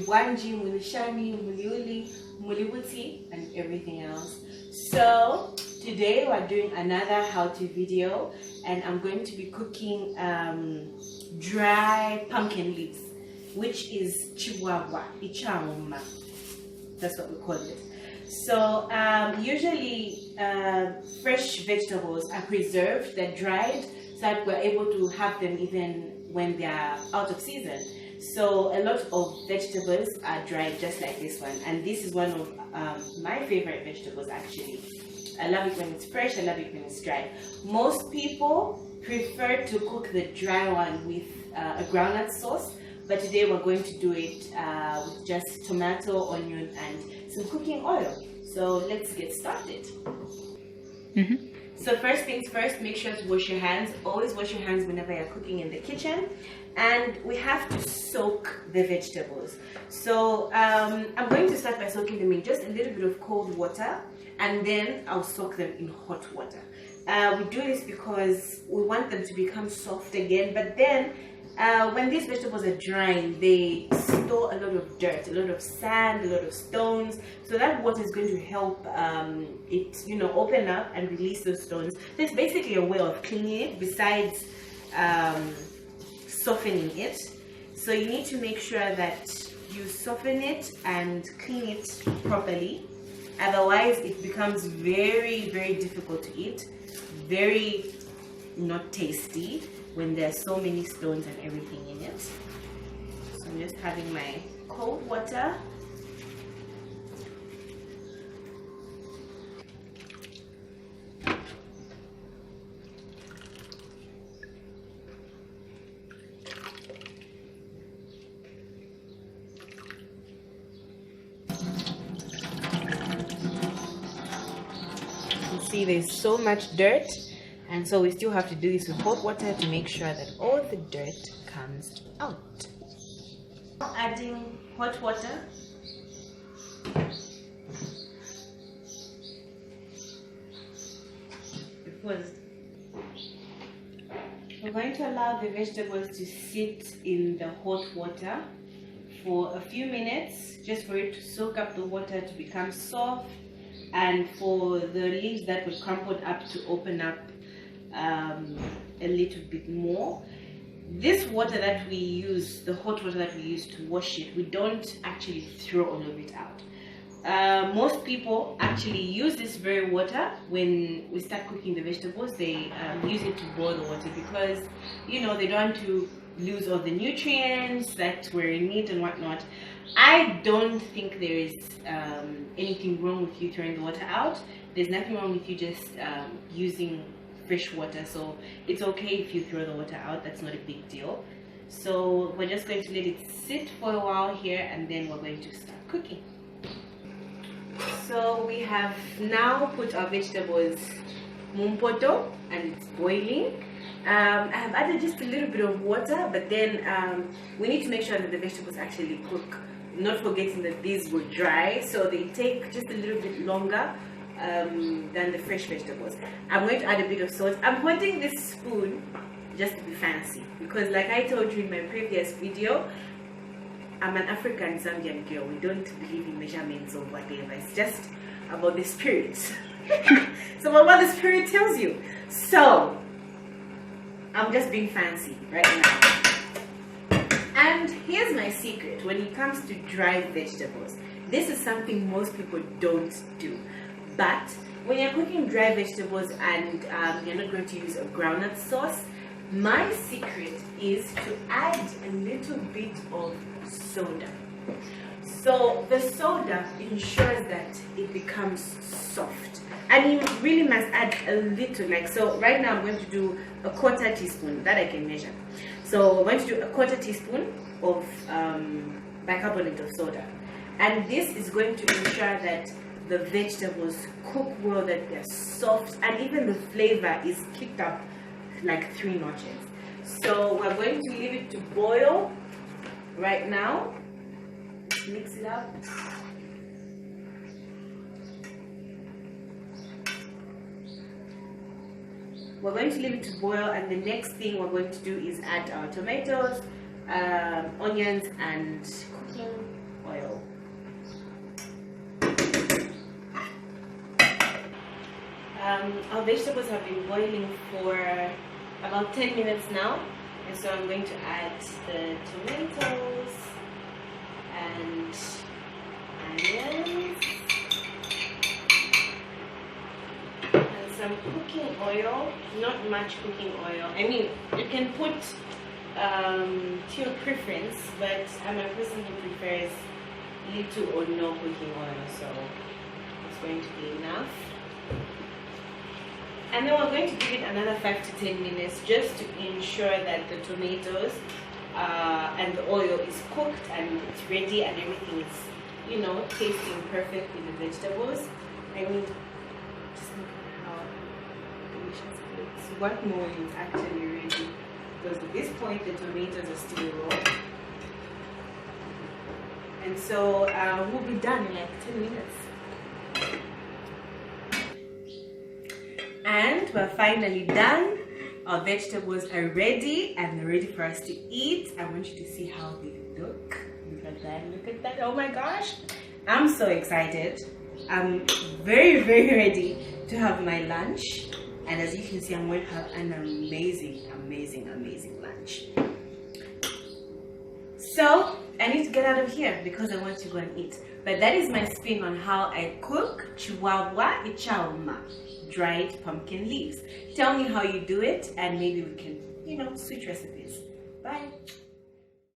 Mulibwanji, Mulishani, Muliuli, Mulibuti, and everything else. So today we're doing another how-to video, and I'm going to be cooking dry pumpkin leaves, which is chibwabwa, ichamuma. That's what we call it. So usually fresh vegetables are preserved, they're dried, so that we're able to have them even when they're out of season. So a lot of vegetables are dried just like this one, and this is one of my favorite vegetables actually. I love it when it's fresh, I love it when it's dry. Most people prefer to cook the dry one with a groundnut sauce, but today we're going to do it with just tomato, onion, and some cooking oil. So let's get started. So first things first, make sure to wash your hands. Always wash your hands whenever you're cooking in the kitchen. And we have to soak the vegetables. So I'm going to start by soaking them in just a little bit of cold water, and then I'll soak them in hot water. We do this because we want them to become soft again, but then when these vegetables are drying, they store a lot of dirt, a lot of sand, a lot of stones. So that water is going to help it, open up and release those stones. So it's basically a way of cleaning it besides softening it. So you need to make sure that you soften it and clean it properly. Otherwise, it becomes very, very difficult to eat, very not tasty when there's so many stones and everything in it. So I'm just having my cold water. You can see there's so much dirt, and so we still have to do this with hot water to make sure that all the dirt comes out. Adding hot water. Because we're going to allow the vegetables to sit in the hot water for a few minutes, just for it to soak up the water to become soft, and for the leaves that were crumpled up to open up a little bit more. This water that we use, the hot water that we use to wash it, we don't actually throw all of it out. Most people actually use this very water when we start cooking the vegetables. They use it to boil the water because they don't want to lose all the nutrients that were in it and whatnot. I don't think there is anything wrong with you throwing the water out. There's nothing wrong with you just using fresh water, so it's okay if you throw the water out. That's not a big deal. So we're just going to let it sit for a while here, and then we're going to start cooking. So we have now put our vegetables mumpoto, and it's boiling. I have added just a little bit of water, but then we need to make sure that the vegetables actually cook, not forgetting that these were dry, so they take just a little bit longer than the fresh vegetables. I'm going to add a bit of salt. I'm holding this spoon just to be fancy because, like I told you in my previous video, I'm an African Zambian girl. We don't believe in measurements or whatever. It's just about the spirit. So what the spirit tells you. So I'm just being fancy right now. And here's my secret when it comes to dry vegetables. This is something most people don't do. But when you're cooking dry vegetables and you're not going to use a groundnut sauce, my secret is to add a little bit of soda. So the soda ensures that it becomes soft. And you really must add a little, so right now I'm going to do a quarter teaspoon, that I can measure. So I'm going to do a quarter teaspoon of bicarbonate of soda. And this is going to ensure that the vegetables cook well, that they're soft, and even the flavor is kicked up like 3 notches. So we're going to leave it to boil right now. Mix it up. We're going to leave it to boil, and the next thing we're going to do is add our tomatoes, onions, and cooking our vegetables have been boiling for about 10 minutes now, and so I'm going to add the tomatoes and onions and some cooking oil. Not much cooking oil. I mean, you can put to your preference, but I'm a person who prefers little or no cooking oil, so it's going to be enough. And then we're going to give it another 5 to 10 minutes just to ensure that the tomatoes and the oil is cooked and it's ready and everything is, you know, tasting perfect in the vegetables. I mean, just look at how delicious it looks. What more is actually ready? Because at this point the tomatoes are still raw. And so we'll be done in like 10 minutes. And we're finally done. Our vegetables are ready and they're ready for us to eat. I want you to see how they look. Look at that, look at that. Oh my gosh. I'm so excited. I'm very, very ready to have my lunch. And as you can see, I'm going to have an amazing, amazing, amazing lunch. So I need to get out of here because I want to go and eat. But that is my spin on how I cook chibwabwa ichauma, dried pumpkin leaves. Tell me how you do it and maybe we can, you know, switch recipes. Bye.